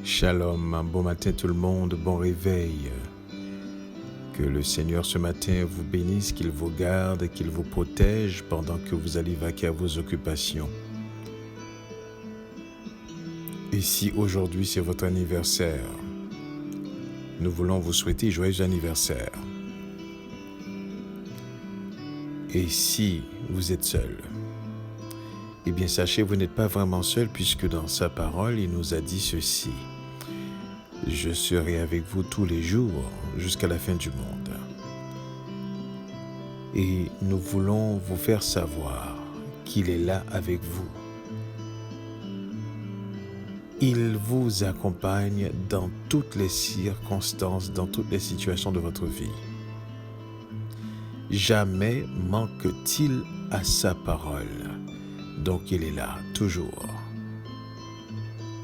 Shalom, bon matin tout le monde, bon réveil. Que le Seigneur ce matin vous bénisse, qu'il vous garde, qu'il vous protège pendant que vous allez vaquer à vos occupations. Et si aujourd'hui c'est votre anniversaire, nous voulons vous souhaiter joyeux anniversaire. Et si vous êtes seul, eh bien sachez, vous n'êtes pas vraiment seul puisque dans sa parole, il nous a dit ceci. Je serai avec vous tous les jours jusqu'à la fin du monde. Et nous voulons vous faire savoir qu'il est là avec vous. Il vous accompagne dans toutes les circonstances, dans toutes les situations de votre vie. Jamais manque-t-il à sa parole. Donc il est là, toujours.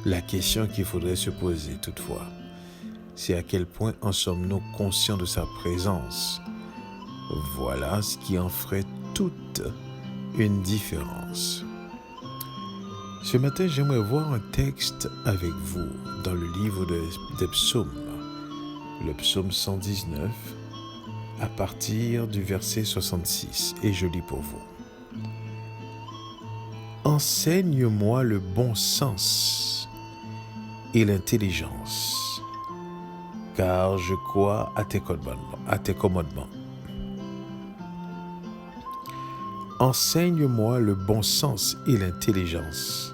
La question qu'il faudrait se poser toutefois, c'est à quel point en sommes-nous conscients de sa présence. Voilà ce qui en ferait toute une différence. Ce matin, j'aimerais voir un texte avec vous dans le livre des psaumes, le psaume 119, à partir du verset 66, et je lis pour vous. Enseigne-moi le bon sens et l'intelligence, car je crois à tes commandements. Enseigne-moi le bon sens et l'intelligence,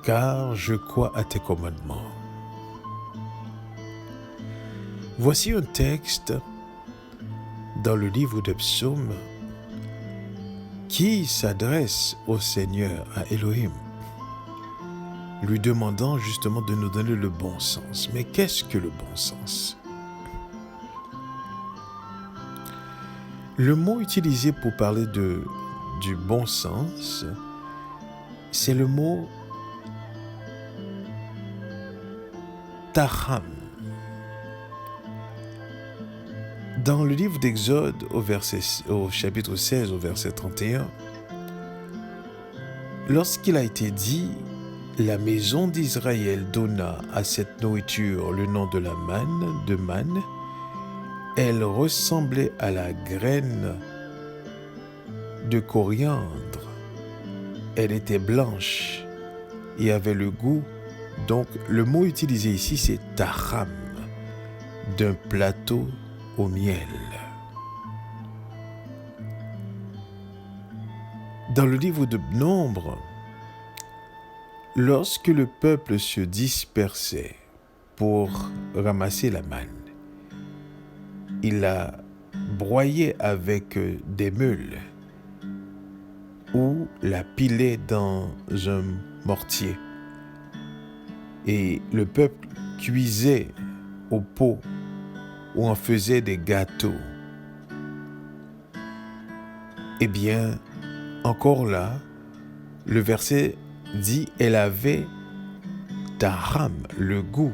car je crois à tes commandements. Voici un texte dans le livre des psaumes qui s'adresse au Seigneur, à Elohim, lui demandant justement de nous donner le bon sens. Mais qu'est-ce que le bon sens? Le mot utilisé pour parler du bon sens, c'est le mot taham. Dans le livre d'Exode, au chapitre 16, au verset 31, lorsqu'il a été dit « La maison d'Israël donna à cette nourriture le nom de la manne, elle ressemblait à la graine de coriandre. Elle était blanche et avait le goût. » Donc, le mot utilisé ici, c'est taham, d'un plateau au miel. Dans le livre de Nombre, lorsque le peuple se dispersait pour ramasser la manne, il la broyait avec des meules ou la pilait dans un mortier. Et le peuple cuisait au pot ou en faisait des gâteaux. Eh bien, encore là, le verset dit « Elle avait taham, le goût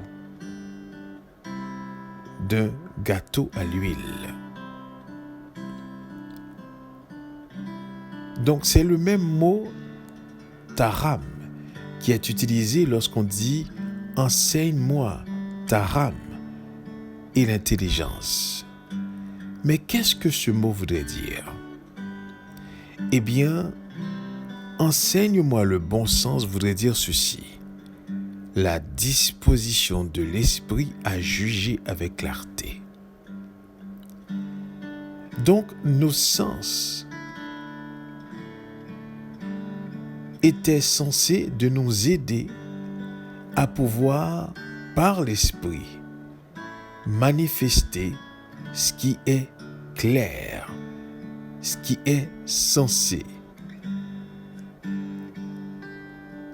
d'un gâteau à l'huile. » Donc, c'est le même mot taham qui est utilisé lorsqu'on dit « Enseigne-moi taham et l'intelligence. » Mais qu'est-ce que ce mot voudrait dire? Eh bien, enseigne-moi le bon sens voudrait dire ceci. La disposition de l'esprit à juger avec clarté. Donc, nos sens étaient censés de nous aider à pouvoir, par l'esprit, manifester ce qui est clair, ce qui est sensé.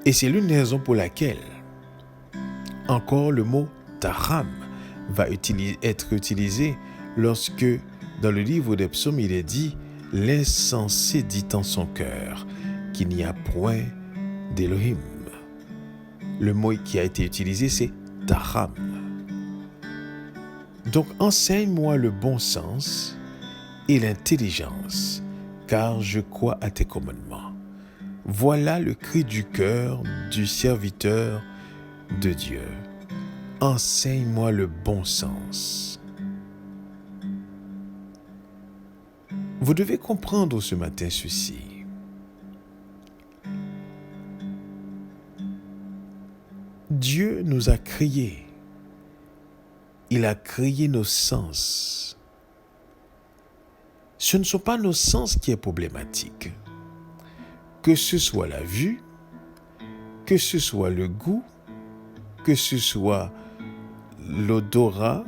Et c'est l'une des raisons pour laquelle encore le mot taham va être utilisé lorsque dans le livre des psaumes il est dit « L'insensé dit en son cœur qu'il n'y a point d'Élohim ». Le mot qui a été utilisé c'est taham. Donc, enseigne-moi le bon sens et l'intelligence, car je crois à tes commandements. Voilà le cri du cœur du serviteur de Dieu, enseigne-moi le bon sens. Vous devez comprendre ce matin ceci. Dieu nous a créés. Il a créé nos sens. Ce ne sont pas nos sens qui est problématique. Que ce soit la vue, que ce soit le goût, que ce soit l'odorat,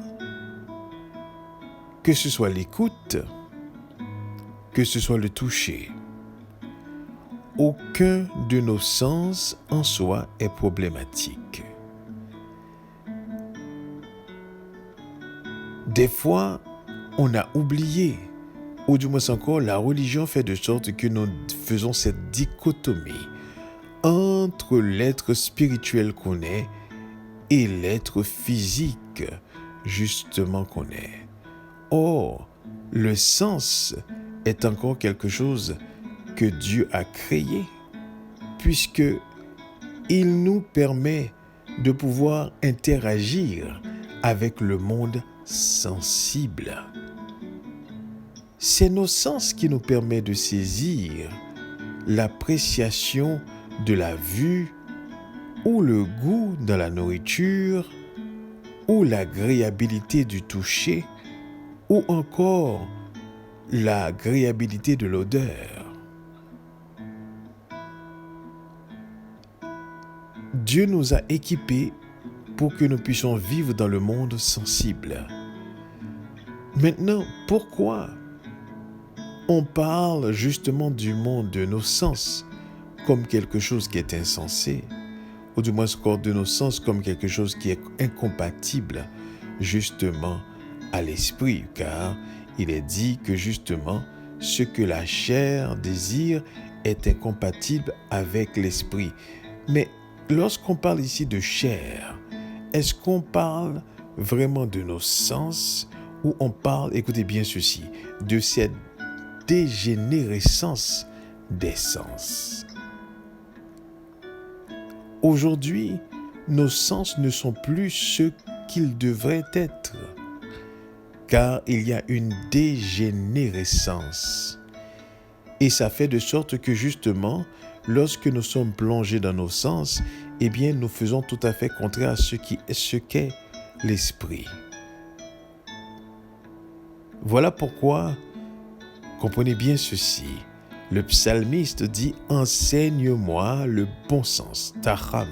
que ce soit l'écoute, que ce soit le toucher. Aucun de nos sens en soi est problématique. Des fois, on a oublié, ou du moins encore, la religion fait de sorte que nous faisons cette dichotomie entre l'être spirituel qu'on est et l'être physique, justement, qu'on est. Or, le sens est encore quelque chose que Dieu a créé, puisque il nous permet de pouvoir interagir avec le monde sensible. C'est nos sens qui nous permettent de saisir l'appréciation de la vue ou le goût dans la nourriture ou l'agréabilité du toucher ou encore l'agréabilité de l'odeur. Dieu nous a équipés pour que nous puissions vivre dans le monde sensible. Maintenant, pourquoi on parle justement du monde de nos sens comme quelque chose qui est insensé, ou du moins encore de nos sens comme quelque chose qui est incompatible justement à l'esprit, car il est dit que justement ce que la chair désire est incompatible avec l'esprit. Mais lorsqu'on parle ici de chair, est-ce qu'on parle vraiment de nos sens ou on parle, écoutez bien ceci, de cette dégénérescence des sens? Aujourd'hui, nos sens ne sont plus ce qu'ils devraient être, car il y a une dégénérescence. Et ça fait de sorte que justement, lorsque nous sommes plongés dans nos sens, eh bien, nous faisons tout à fait contraire à ce qu'est l'esprit. Voilà pourquoi, comprenez bien ceci, le psalmiste dit « Enseigne-moi le bon sens, taham,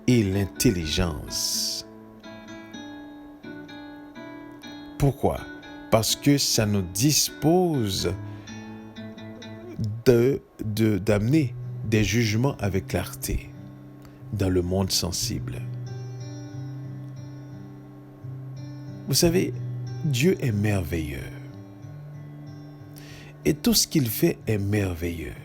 et l'intelligence. » Pourquoi? Parce que ça nous dispose d'amener des jugements avec clarté dans le monde sensible. Vous savez, Dieu est merveilleux. Et tout ce qu'il fait est merveilleux.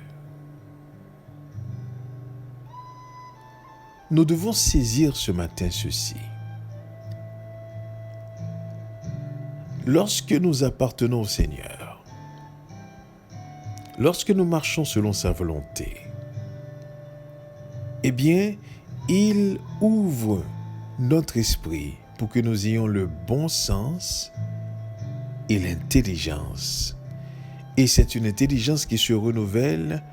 Nous devons saisir ce matin ceci. Lorsque nous appartenons au Seigneur, lorsque nous marchons selon sa volonté, eh bien, il ouvre notre esprit pour que nous ayons le bon sens et l'intelligence. Et c'est une intelligence qui se renouvelle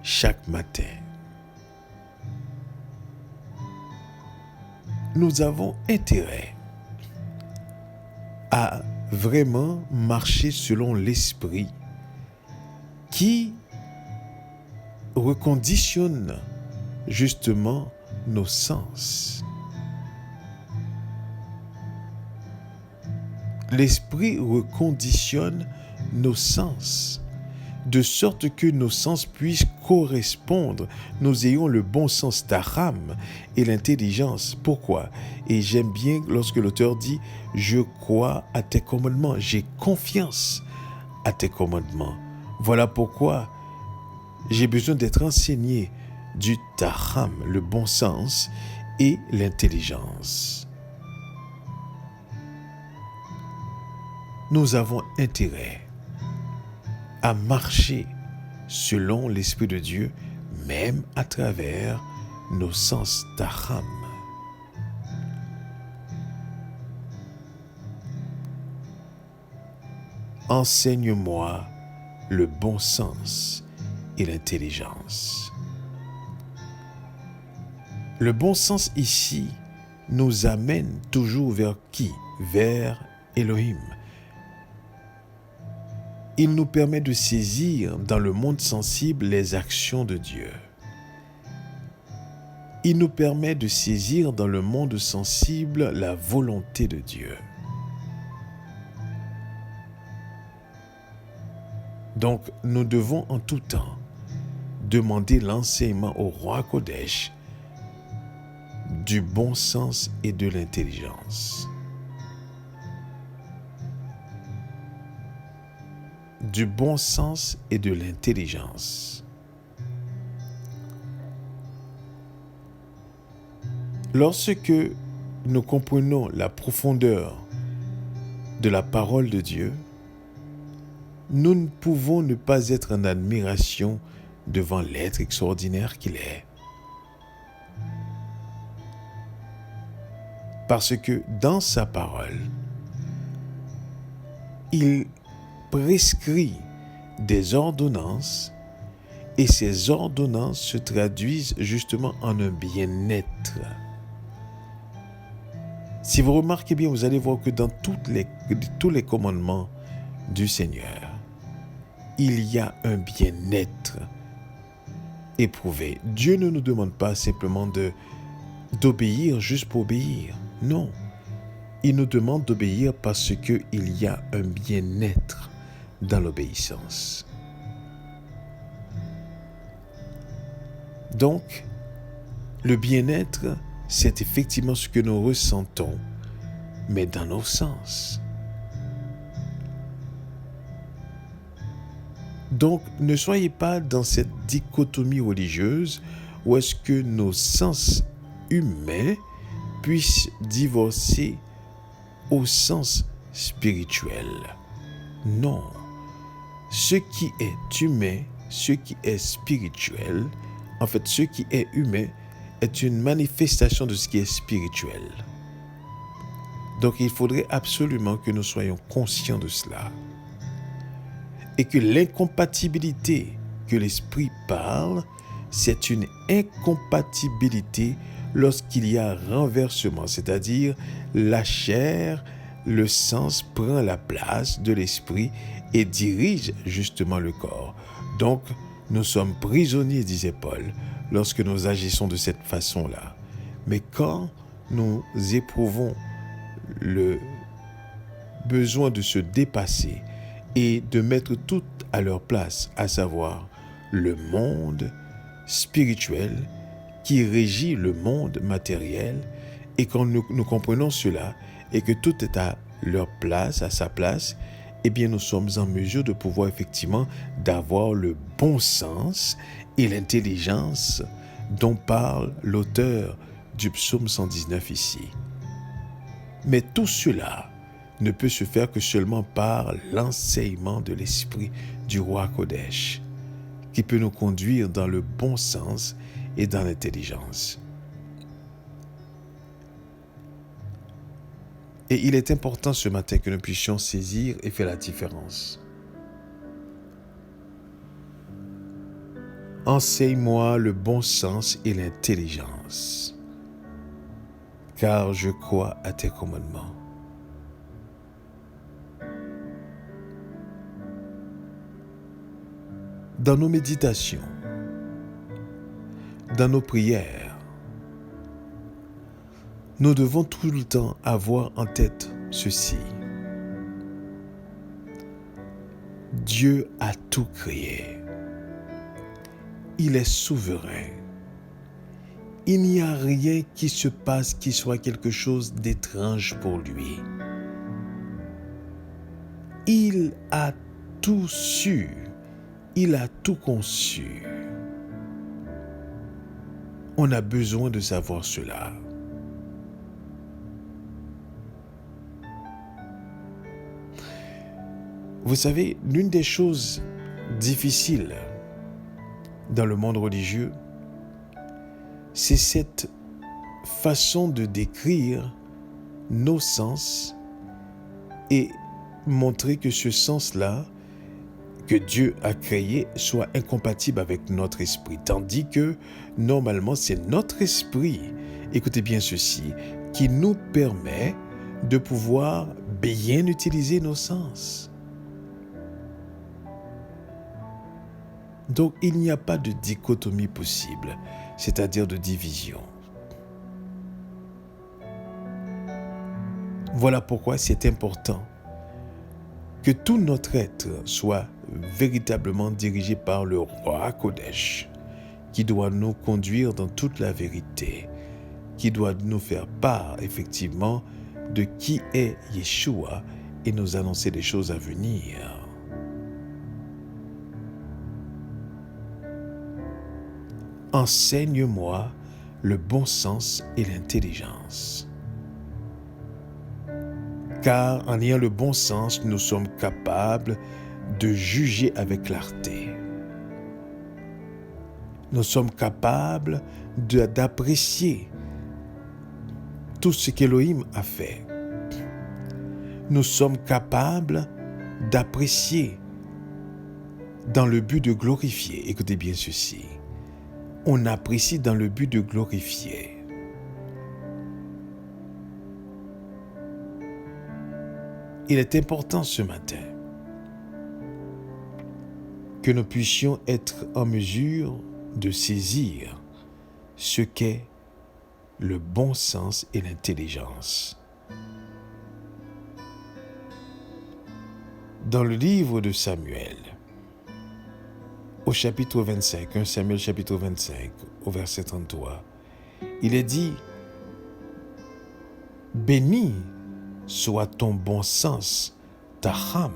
chaque matin. Nous avons intérêt à vraiment marcher selon l'esprit qui reconditionne justement nos sens. L'esprit reconditionne nos sens, de sorte que nos sens puissent correspondre, nous ayons le bon sens taham et l'intelligence. Pourquoi? Et j'aime bien lorsque l'auteur dit « Je crois à tes commandements, j'ai confiance à tes commandements ». Voilà pourquoi j'ai besoin d'être enseigné du taham, le bon sens et l'intelligence. Nous avons intérêt à marcher selon l'Esprit de Dieu, même à travers nos sens d'Aram. Enseigne-moi le bon sens et l'intelligence. Le bon sens ici nous amène toujours vers qui? Vers Elohim. Il nous permet de saisir dans le monde sensible les actions de Dieu. Il nous permet de saisir dans le monde sensible la volonté de Dieu. Donc, nous devons en tout temps demander l'enseignement au roi Kodesh du bon sens et de l'intelligence. Du bon sens et de l'intelligence. Lorsque nous comprenons la profondeur de la parole de Dieu, nous ne pouvons ne pas être en admiration devant l'être extraordinaire qu'il est. Parce que dans sa parole, il prescrit des ordonnances et ces ordonnances se traduisent justement en un bien-être. Si vous remarquez bien, vous allez voir que dans tous les commandements du Seigneur, il y a un bien-être éprouvé. Dieu ne nous demande pas simplement d'obéir juste pour obéir. Non. Il nous demande d'obéir parce qu'il y a un bien-être dans l'obéissance. Donc, le bien-être, c'est effectivement ce que nous ressentons, mais dans nos sens. Donc, ne soyez pas dans cette dichotomie religieuse où est-ce que nos sens humains puissent divorcer au sens spirituel. Non. Ce qui est humain, ce qui est spirituel, en fait, ce qui est humain est une manifestation de ce qui est spirituel. Donc, il faudrait absolument que nous soyons conscients de cela. Et que l'incompatibilité que l'esprit parle, c'est une incompatibilité lorsqu'il y a renversement, c'est-à-dire la chair, le sens prend la place de l'esprit et dirige justement le corps. Donc, nous sommes prisonniers, disait Paul, lorsque nous agissons de cette façon-là. Mais quand nous éprouvons le besoin de se dépasser et de mettre tout à leur place, à savoir le monde spirituel qui régit le monde matériel, et quand nous comprenons cela et que tout est à leur place, à sa place, eh bien nous sommes en mesure de pouvoir effectivement d'avoir le bon sens et l'intelligence dont parle l'auteur du psaume 119 ici. Mais tout cela ne peut se faire que seulement par l'enseignement de l'esprit du roi Kodesh, qui peut nous conduire dans le bon sens et dans l'intelligence. Et il est important ce matin que nous puissions saisir et faire la différence. Enseigne-moi le bon sens et l'intelligence, car je crois à tes commandements. Dans nos méditations, dans nos prières, nous devons tout le temps avoir en tête ceci. Dieu a tout créé. Il est souverain. Il n'y a rien qui se passe qui soit quelque chose d'étrange pour lui. Il a tout su. Il a tout conçu. On a besoin de savoir cela. Vous savez, l'une des choses difficiles dans le monde religieux, c'est cette façon de décrire nos sens et montrer que ce sens-là que Dieu a créé soit incompatible avec notre esprit. Tandis que, normalement, c'est notre esprit, écoutez bien ceci, qui nous permet de pouvoir bien utiliser nos sens. Donc, il n'y a pas de dichotomie possible, c'est-à-dire de division. Voilà pourquoi c'est important que tout notre être soit véritablement dirigé par le roi Kodesh, qui doit nous conduire dans toute la vérité, qui doit nous faire part effectivement de qui est Yeshua et nous annoncer des choses à venir. Enseigne-moi le bon sens et l'intelligence. Car en ayant le bon sens, nous sommes capables de juger avec clarté. Nous sommes capables d'apprécier tout ce qu'Élohim a fait. Nous sommes capables d'apprécier dans le but de glorifier. Écoutez bien ceci. On apprécie dans le but de glorifier. Il est important ce matin que nous puissions être en mesure de saisir ce qu'est le bon sens et l'intelligence. Dans le livre de Samuel, au chapitre 25, 1 Samuel chapitre 25, au verset 33, il est dit « Béni soit ton bon sens, ta âme,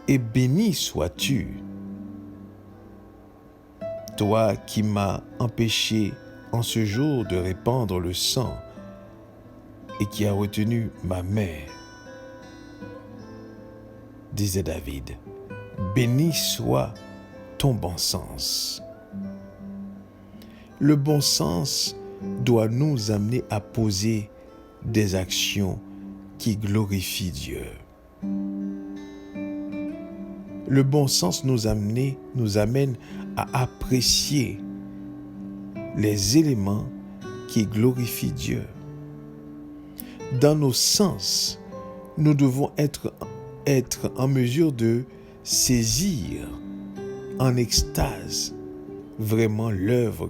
et béni sois-tu, toi qui m'as empêché en ce jour de répandre le sang et qui as retenu ma main. » Disait David, « Béni soit ton bon sens. » Le bon sens doit nous amener à poser des actions qui glorifient Dieu. Le bon sens nous amène à apprécier les éléments qui glorifient Dieu. Dans nos sens, nous devons être en mesure de saisir en extase vraiment l'œuvre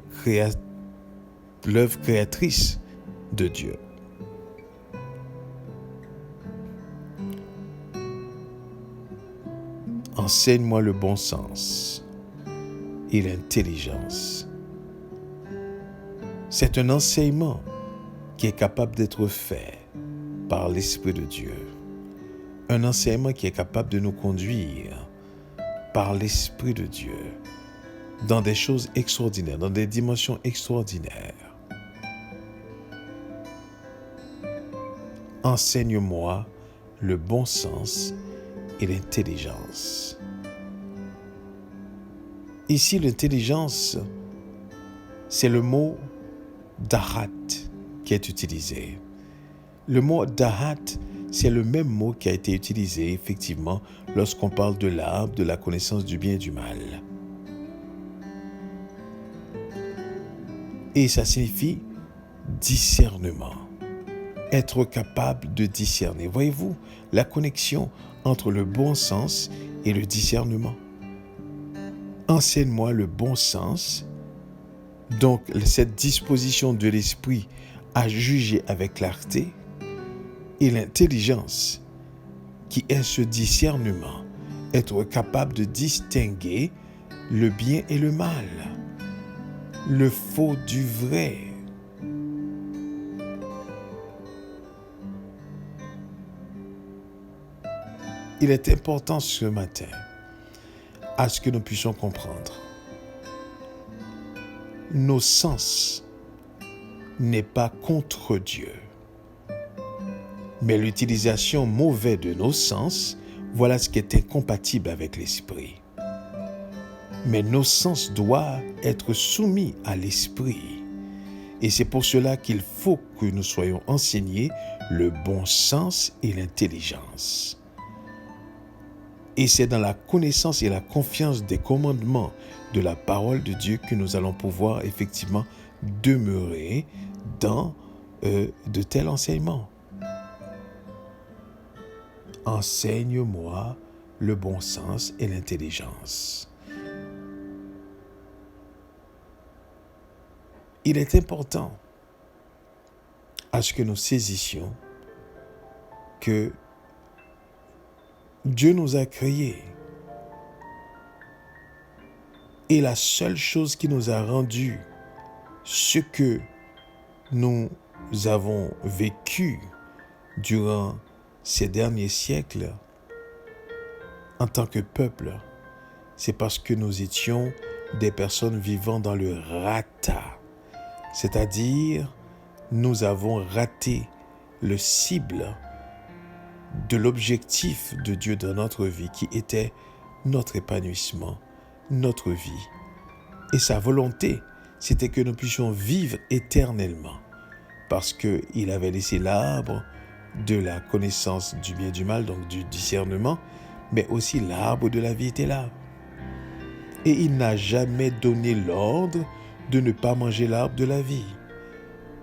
créatrice de Dieu. Enseigne-moi le bon sens et l'intelligence. C'est un enseignement qui est capable d'être fait par l'Esprit de Dieu. Un enseignement qui est capable de nous conduire par l'Esprit de Dieu dans des choses extraordinaires, dans des dimensions extraordinaires. Enseigne-moi le bon sens et l'intelligence. Ici, l'intelligence, c'est le mot dahat qui est utilisé. Le mot dahat, c'est le même mot qui a été utilisé effectivement lorsqu'on parle de l'arbre, de la connaissance du bien et du mal. Et ça signifie discernement. Être capable de discerner. Voyez-vous la connexion entre le bon sens et le discernement. Enseigne-moi le bon sens, donc cette disposition de l'esprit à juger avec clarté, et l'intelligence, qui est ce discernement, être capable de distinguer le bien et le mal, le faux du vrai. Il est important ce matin à ce que nous puissions comprendre. Nos sens n'est pas contre Dieu, mais l'utilisation mauvaise de nos sens, voilà ce qui est incompatible avec l'esprit. Mais nos sens doivent être soumis à l'esprit. Et c'est pour cela qu'il faut que nous soyons enseignés le bon sens et l'intelligence. Et c'est dans la connaissance et la confiance des commandements de la parole de Dieu que nous allons pouvoir effectivement demeurer dans de tels enseignements. Enseigne-moi le bon sens et l'intelligence. Il est important à ce que nous saisissions que Dieu nous a créés. Et la seule chose qui nous a rendu ce que nous avons vécu durant ces derniers siècles en tant que peuple, c'est parce que nous étions des personnes vivant dans le rata. C'est-à-dire, nous avons raté le cible de l'objectif de Dieu dans notre vie qui était notre épanouissement, notre vie. Et sa volonté, c'était que nous puissions vivre éternellement parce qu'il avait laissé l'arbre de la connaissance du bien et du mal, donc du discernement, mais aussi l'arbre de la vie était là. Et il n'a jamais donné l'ordre de ne pas manger l'arbre de la vie.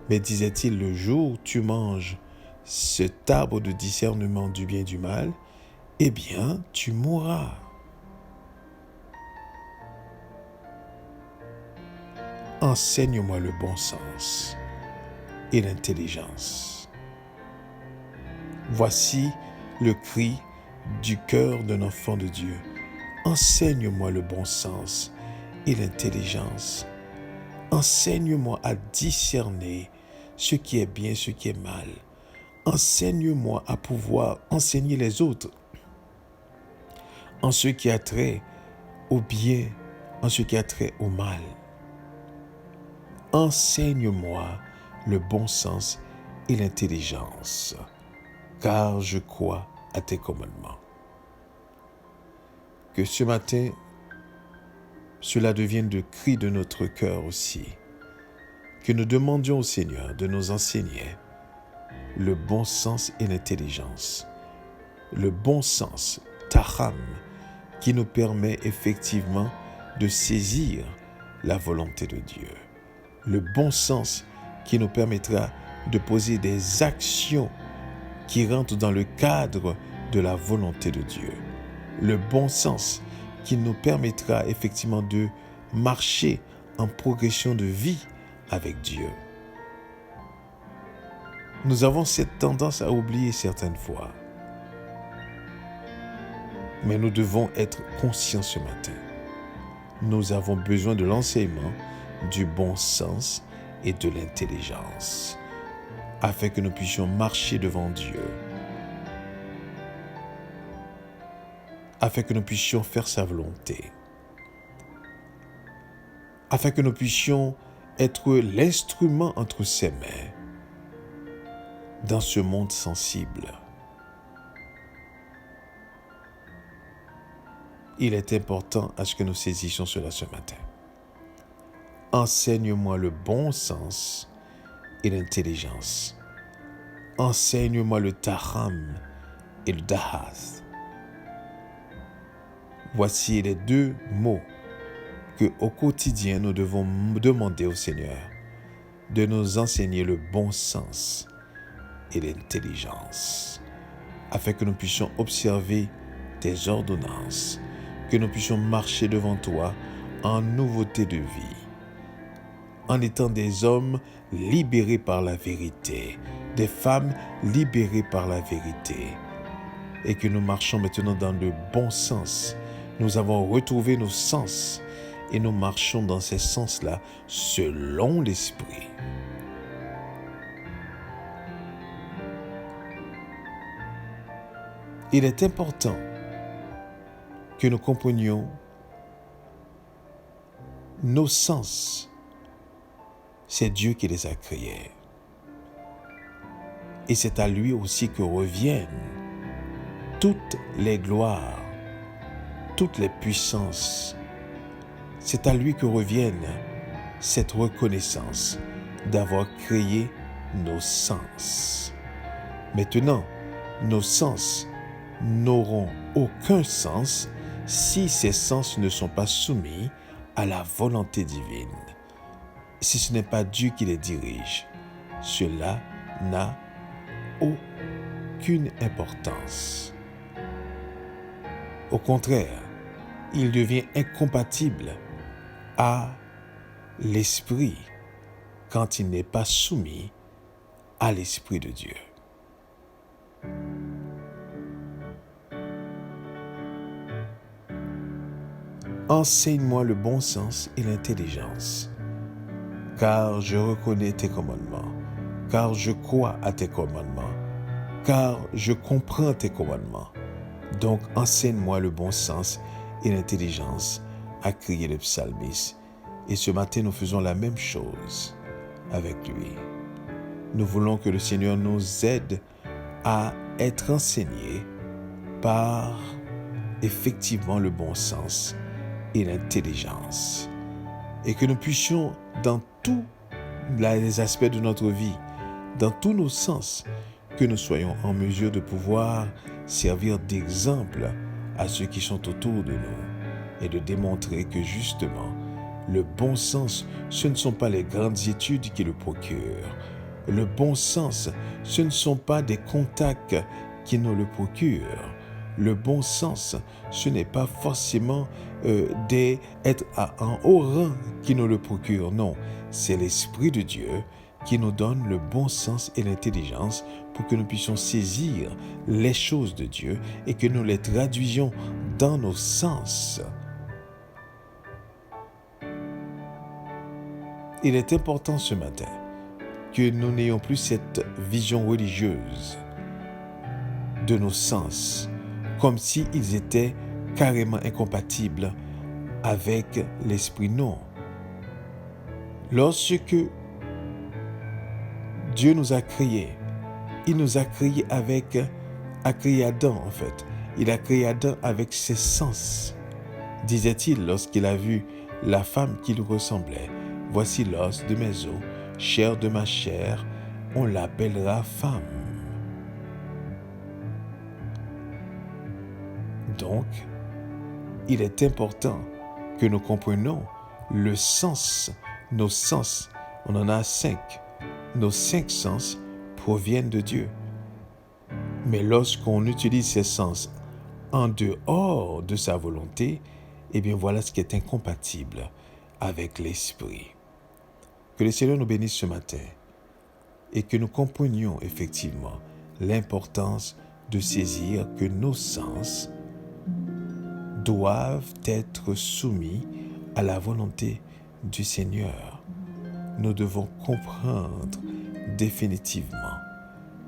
Mais disait-il, le jour où tu manges cet arbre de discernement du bien et du mal, eh bien, tu mourras. Enseigne-moi le bon sens et l'intelligence. Voici le cri du cœur d'un enfant de Dieu. Enseigne-moi le bon sens et l'intelligence. Enseigne-moi à discerner ce qui est bien, ce qui est mal. Enseigne-moi à pouvoir enseigner les autres en ce qui a trait au bien, en ce qui a trait au mal. Enseigne-moi le bon sens et l'intelligence, car je crois à tes commandements. Que ce matin, cela devienne le cri de notre cœur aussi. Que nous demandions au Seigneur de nous enseigner le bon sens et l'intelligence. Le bon sens, taham, qui nous permet effectivement de saisir la volonté de Dieu. Le bon sens qui nous permettra de poser des actions qui rentrent dans le cadre de la volonté de Dieu. Le bon sens qui nous permettra effectivement de marcher en progression de vie avec Dieu. Nous avons cette tendance à oublier certaines fois. Mais nous devons être conscients ce matin. Nous avons besoin de l'enseignement, du bon sens et de l'intelligence, afin que nous puissions marcher devant Dieu, afin que nous puissions faire sa volonté, afin que nous puissions être l'instrument entre ses mains dans ce monde sensible. Il est important à ce que nous saisissions cela ce matin. Enseigne-moi le bon sens et l'intelligence. Enseigne-moi le taham et le dahath. Voici les deux mots que au quotidien nous devons demander au Seigneur de nous enseigner le bon sens et l'intelligence, afin que nous puissions observer tes ordonnances, que nous puissions marcher devant toi en nouveauté de vie, en étant des hommes libérés par la vérité, des femmes libérées par la vérité, et que nous marchons maintenant dans le bon sens. Nous avons retrouvé nos sens et nous marchons dans ces sens-là selon l'Esprit. Il est important que nous comprenions nos sens. C'est Dieu qui les a créés. Et c'est à lui aussi que reviennent toutes les gloires, toutes les puissances. C'est à lui que reviennent cette reconnaissance, d'avoir créé nos sens. Maintenant, nos sens n'auront aucun sens si ces sens ne sont pas soumis à la volonté divine. Si ce n'est pas Dieu qui les dirige, cela n'a aucune importance. Au contraire, il devient incompatible à l'esprit quand il n'est pas soumis à l'Esprit de Dieu. Enseigne-moi le bon sens et l'intelligence, car je reconnais tes commandements, car je crois à tes commandements, car je comprends tes commandements. Donc enseigne-moi le bon sens et l'intelligence, a crié le psalmiste. Et ce matin, nous faisons la même chose avec lui. Nous voulons que le Seigneur nous aide à être enseignés par effectivement le bon sens et l'intelligence. Et que nous puissions, dans tous les aspects de notre vie, dans tous nos sens, que nous soyons en mesure de pouvoir servir d'exemple à ceux qui sont autour de nous et de démontrer que justement, le bon sens, ce ne sont pas les grandes études qui le procurent. Le bon sens, ce ne sont pas des contacts qui nous le procurent. Le bon sens, ce n'est pas forcément être à un haut rang qui nous le procure. Non, c'est l'Esprit de Dieu qui nous donne le bon sens et l'intelligence pour que nous puissions saisir les choses de Dieu et que nous les traduisions dans nos sens. Il est important ce matin que nous n'ayons plus cette vision religieuse de nos sens, comme s'ils étaient carrément incompatibles avec l'esprit. Non. Lorsque Dieu nous a créés, il nous a créés a créé Adam en fait. Il a créé Adam avec ses sens, disait-il lorsqu'il a vu la femme qui lui ressemblait. Voici l'os de mes os, chair de ma chair, on l'appellera femme. Donc, il est important que nous comprenions le sens, nos sens. On en a 5. Nos 5 sens proviennent de Dieu. Mais lorsqu'on utilise ces sens en dehors de sa volonté, eh bien voilà ce qui est incompatible avec l'esprit. Que le Seigneur nous bénisse ce matin et que nous comprenions effectivement l'importance de saisir que nos sens doivent être soumis à la volonté du Seigneur. Nous devons comprendre définitivement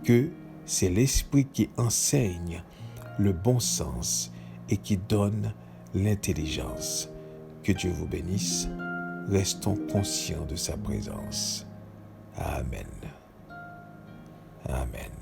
que c'est l'Esprit qui enseigne le bon sens et qui donne l'intelligence. Que Dieu vous bénisse. Restons conscients de sa présence. Amen. Amen.